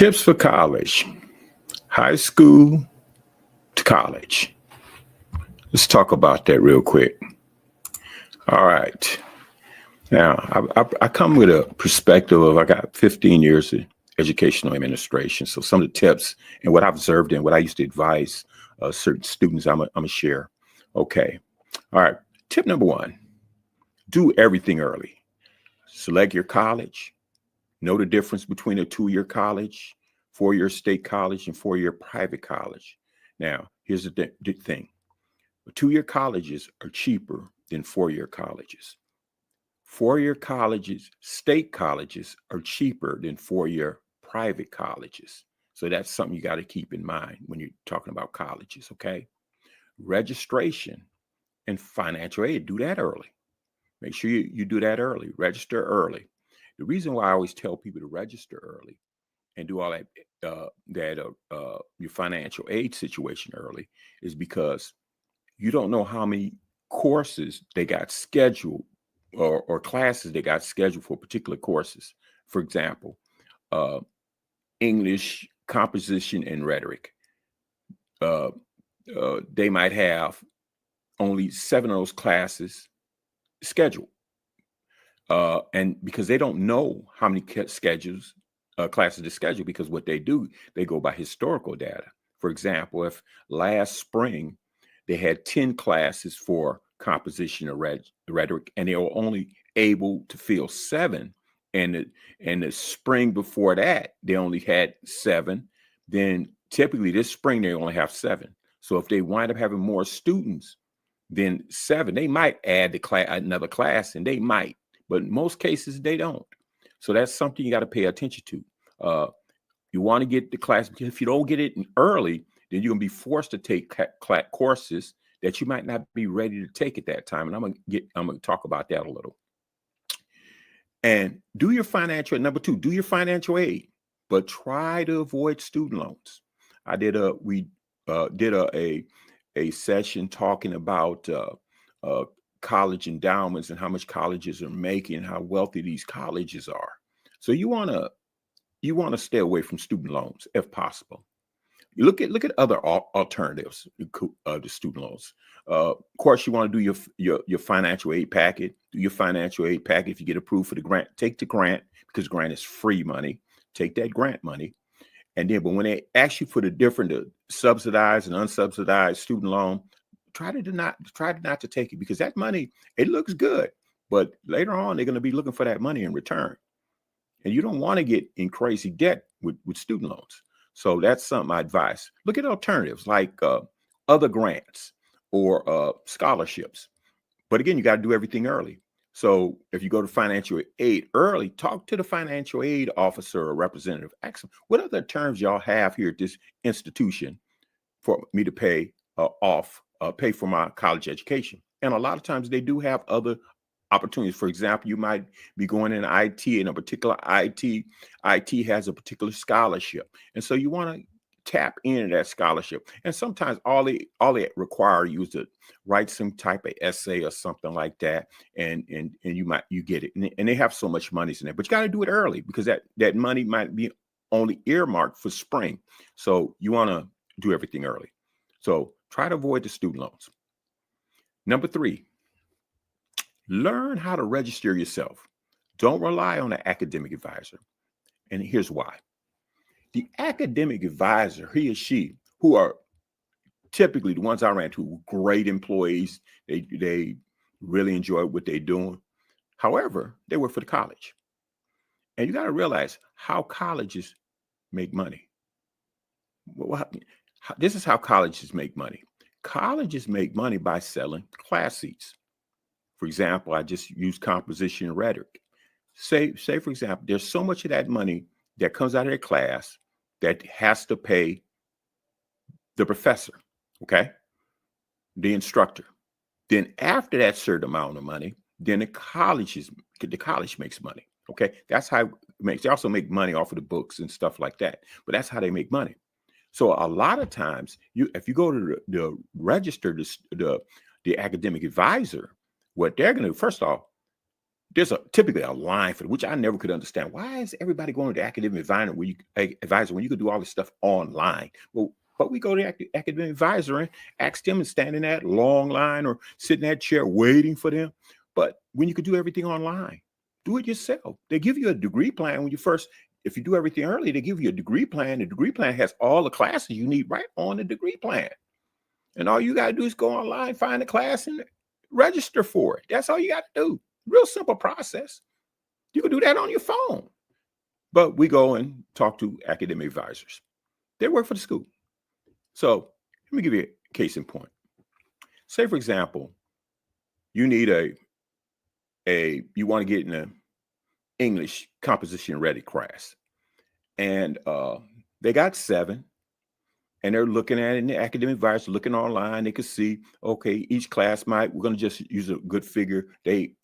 Tips for college, high school to college. Let's talk about that real quick. All right. Now, I come with a perspective of I got 15 years of educational administration. So some of the tips and what I've observed and what I used to advise certain students, I'm going to share. Okay. All right. Tip number one, do everything early. Select your college. Know the difference between a 2-year college, 4-year state college, and 4-year private college. Now, here's the thing. 2-year colleges are cheaper than 4-year colleges. 4-year colleges, state colleges, are cheaper than 4-year private colleges. So that's something you got to keep in mind when you're talking about colleges, okay? Registration and financial aid, do that early. Make sure you do that early. Register early. The reason why I always tell people to register early and do all that, your financial aid situation early is because you don't know how many courses they got scheduled or classes they got scheduled for particular courses. For example, English, composition, and rhetoric. They might have only 7 of those classes scheduled. And because they don't know how many classes to schedule, because what they do, they go by historical data. For example, if last spring they had 10 classes for composition or rhetoric, and they were only able to fill 7, and the spring before that they only had 7, then typically this spring they only have 7. So if they wind up having more students than 7, they might add another class, and they might. But in most cases, they don't. So that's something you got to pay attention to. You want to get the class, because if you don't get it early, then you're going to be forced to take courses that you might not be ready to take at that time. And I'm going to talk about that a little. And do your financial, number 2, do your financial aid, but try to avoid student loans. We did a session talking about college endowments and how much colleges are making and how wealthy these colleges are. So you want to stay away from student loans if possible. You look at other alternatives to student loans. Of course, you want to do your financial aid packet. Do your financial aid packet. If you get approved for the grant, take the grant, because grant is free money. Take that grant money. And then, but when they ask you for the different subsidized and unsubsidized student loan, try not to take it, because that money, it looks good, but later on they're going to be looking for that money in return, and you don't want to get in crazy debt with student loans. So that's something I advise. Look at alternatives like other grants or scholarships. But again, you got to do everything early. So if you go to financial aid early, talk to the financial aid officer or representative. Ask them, what other terms y'all have here at this institution for me to pay for my college education? And a lot of times they do have other opportunities. For example, you might be going in IT, and a particular IT has a particular scholarship. And so you want to tap into that scholarship. And sometimes all they require you is to write some type of essay or something like that. And you get it. And they have so much money in there, but you got to do it early, because that money might be only earmarked for spring. So you want to do everything early. So try to avoid the student loans. Number 3, learn how to register yourself. Don't rely on an academic advisor. And here's why. The academic advisor, he or she, who are typically the ones I ran to, great employees, they really enjoy what they're doing. However, they work for the college. And you got to realize how colleges make money. This is how colleges make money. Colleges make money by selling class seats. For example, I just used composition and rhetoric. Say for example, there's so much of that money that comes out of their class that has to pay the professor, okay, the instructor. Then after that certain amount of money, then the college makes money. Okay, that's how it makes. They also make money off of the books and stuff like that. But that's how they make money. So a lot of times, if you go to the register, the academic advisor, what they're going to do, first off, there's typically a line for it, which I never could understand. Why is everybody going to the academic advisor when you could do all this stuff online? Well, but we go to academic advisor and ask them and stand in that long line or sit in that chair waiting for them. But when you could do everything online, do it yourself. They give you a degree plan when you first, if you do everything early, they give you a degree plan. The degree plan has all the classes you need right on the degree plan. And all you got to do is go online, find a class, and register for it. That's all you got to do. Real simple process. You can do that on your phone. But we go and talk to academic advisors. They work for the school. So let me give you a case in point. Say, for example, you need you want to get in an English composition ready class. And they got 7. And they're looking at it, and the academic advisor looking online. They could see, okay, each class we're going to just use a good figure. They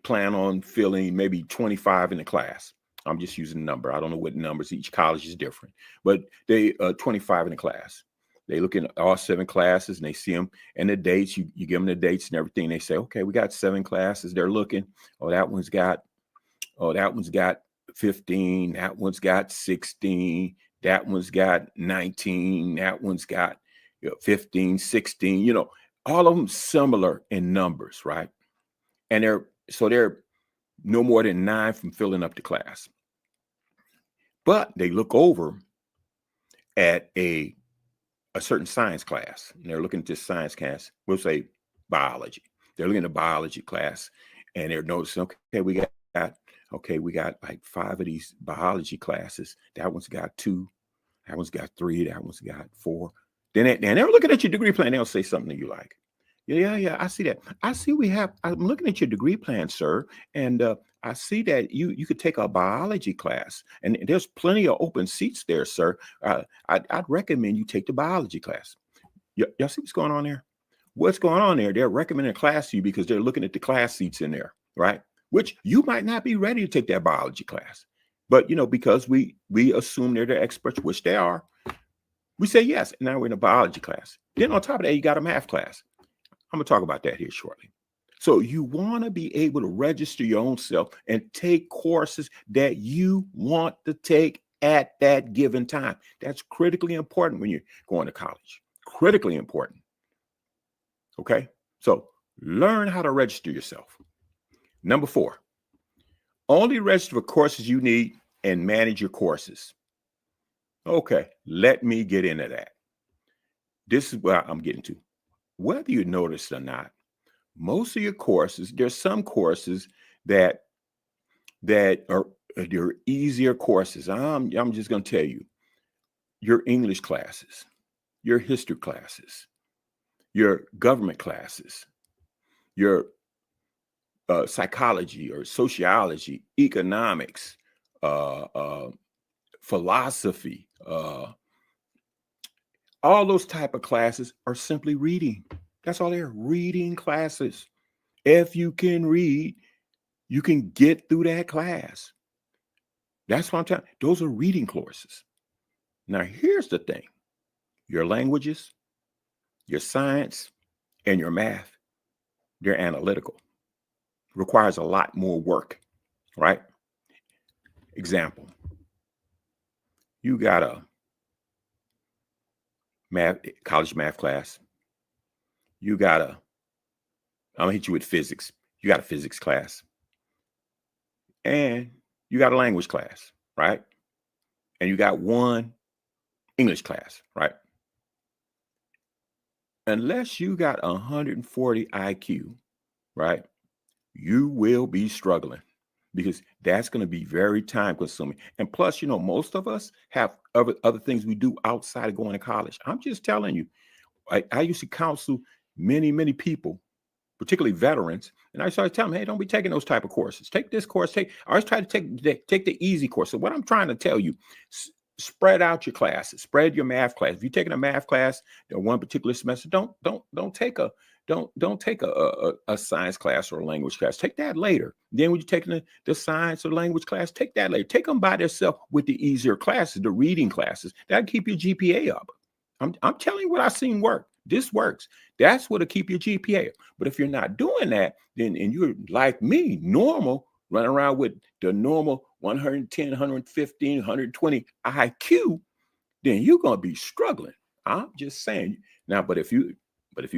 plan on filling maybe 25 in the class. I'm just using a number. I don't know what numbers. Each college is different. But they 25 in the class. They look at all 7 classes, and they see them and the dates. You give them the dates and everything. They say, okay, we got 7 classes. They're looking. Oh, that one's got 15. That one's got 16. That one's got 19. That one's got 15, 16, all of them similar in numbers, right? And they're no more than 9 from filling up the class. But they look over at a certain science class, and they're looking at this science class. We'll say biology. They're looking at a biology class, and they're noticing, okay, we got like 5 of these biology classes. That one's got 2. That one's got 3. That one's got 4. Then they're looking at your degree plan. They'll say something that you like. Yeah, I see that. I'm looking at your degree plan, sir. And I see that you could take a biology class. And there's plenty of open seats there, sir. I'd recommend you take the biology class. Y'all see what's going on there? What's going on there? They're recommending a class to you because they're looking at the class seats in there, right? Which you might not be ready to take that biology class. But, because we assume they're the experts, which they are, we say yes. And now we're in a biology class. Then on top of that, you got a math class. I'm going to talk about that here shortly. So you want to be able to register your own self and take courses that you want to take at that given time. That's critically important when you're going to college. Critically important. Okay? So learn how to register yourself. Number 4, only register for courses you need and manage your courses. Okay, let me get into that. This is where I'm getting to. Whether you notice or not, most of your courses, there's some courses that are they're easier courses. I'm just going to tell you, your English classes, your history classes, your government classes, your psychology or sociology, economics, philosophy, all those type of classes are simply reading. That's all they're, reading classes. If you can read, you can get through that class. That's what I'm telling you. Those are reading courses. Now, here's the thing. Your languages, your science, and your math, they're analytical. Requires a lot more work, right? Example. You got a college math class. I'm gonna hit you with physics. You got a physics class. And you got a language class, right? And you got one English class, right? Unless you got 140 IQ, right? You will be struggling because that's going to be very time consuming. And plus, most of us have other things we do outside of going to college. I'm just telling you, I used to counsel many, many people, particularly veterans. And I started telling them, hey, don't be taking those type of courses. Take this course. I always try to take the easy course. So what I'm trying to tell you, spread out your classes, spread your math class. If you're taking a math class one particular semester, don't take a science class or a language class. Take that later. Then when you're taking the science or language class, take that later. Take them by themselves with the easier classes, the reading classes. That'll keep your GPA up. I'm telling you what I've seen work. This works. That's what'll keep your GPA. But if you're not doing that, then and you're like me, normal, running around with the normal 110, 115, 120 IQ, then you're gonna be struggling. I'm just saying. Now, but if you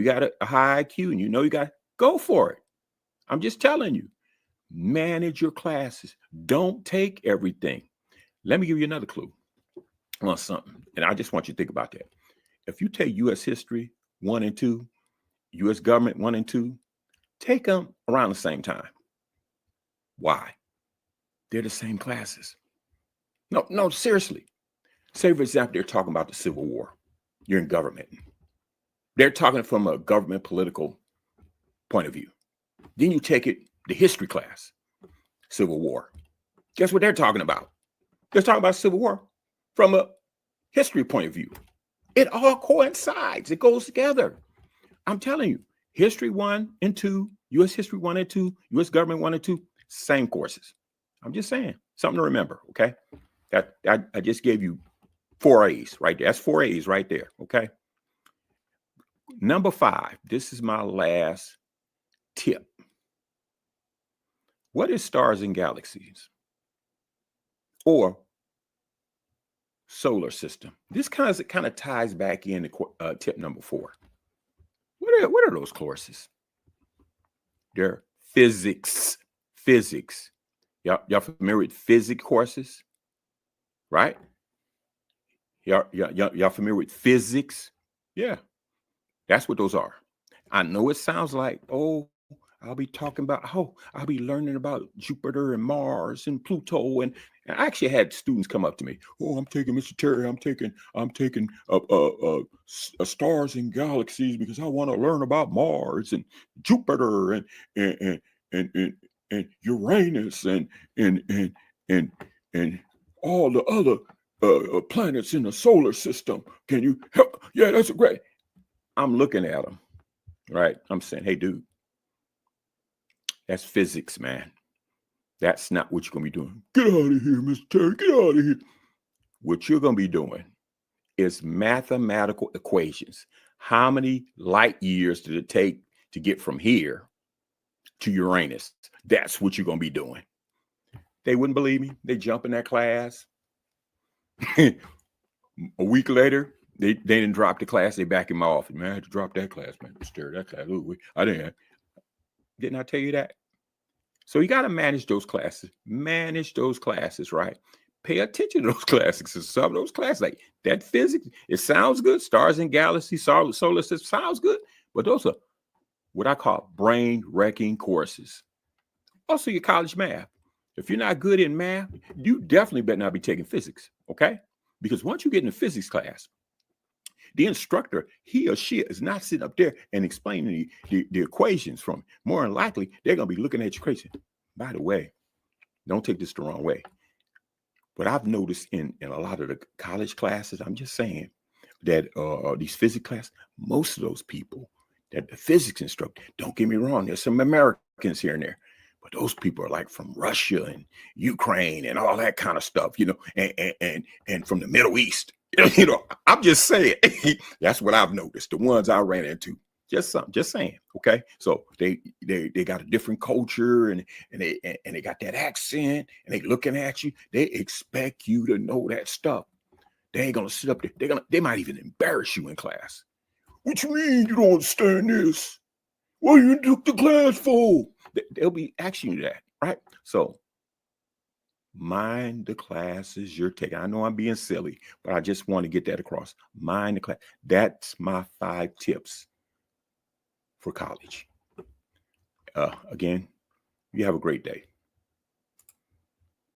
got a high IQ and you know you got, go for it. I'm just telling you, manage your classes. Don't take everything. Let me give you another clue on something, and I just want you to think about that. If you take U.S. history 1 and 2, U.S. government 1 and 2, take them around the same time. Why? They're the same classes. No, seriously. Say, for example, they're talking about the Civil War. You're in government. They're talking from a government political point of view. Then you take it, the history class, Civil War. Guess what they're talking about? They're talking about Civil War from a history point of view. It all coincides. It goes together. I'm telling you, history 1 and 2, U.S. history 1 and 2, U.S. government 1 and 2, same courses. I'm just saying, something to remember, okay? I just gave you 4 A's right there. That's 4 A's right there, okay? Number 5, this is my last tip. What is stars and galaxies? Or solar system? This kind of ties back into tip number 4. What are those courses? They're physics. Physics. Y'all familiar with physics courses? Right? Y'all familiar with physics? Yeah. That's what those are. I know it sounds like, oh, I'll be learning about Jupiter and Mars and Pluto. And I actually had students come up to me. Oh, I'm taking Mr. Terry. I'm taking stars and galaxies because I want to learn about Mars and Jupiter and Uranus and all the other planets in the solar system. Can you help? Yeah, that's great. I'm looking at them, right? I'm saying, hey, dude. That's physics, man. That's not what you're going to be doing. Get out of here, Mr. Terry. Get out of here. What you're going to be doing is mathematical equations. How many light years did it take to get from here to Uranus? That's what you're going to be doing. They wouldn't believe me. They jump in that class. A week later, they didn't drop the class. They back him off. Man, I had to drop that class, man. Mr. Terry, that class. I didn't. Didn't I tell you that? So you got to manage those classes. Manage those classes, right? Pay attention to those classes. Some of those classes, like that physics, it sounds good. Stars and galaxies, solar system, sounds good. But those are what I call brain-wrecking courses. Also, your college math. If you're not good in math, you definitely better not be taking physics, okay? Because once you get in the physics class, the instructor, he or she is not sitting up there and explaining the equations from. More than likely, they're going to be looking at your equation. By the way, don't take this the wrong way. But I've noticed in a lot of the college classes, I'm just saying that these physics classes, most of those people, that the physics instructor, don't get me wrong, there's some Americans here and there. But those people are like from Russia and Ukraine and all that kind of stuff, and from the Middle East. I'm just saying, that's what I've noticed. The ones I ran into, just saying. Okay, so they got a different culture and they got that accent and they looking at you. They expect you to know that stuff. They ain't gonna sit up there. They might even embarrass you in class. What you mean you don't understand this? What you took the class for? They'll be asking you that, right? So mind the classes you're taking. I know I'm being silly, but I just want to get that across. Mind the class. That's my 5 tips for college. Again, you have a great day.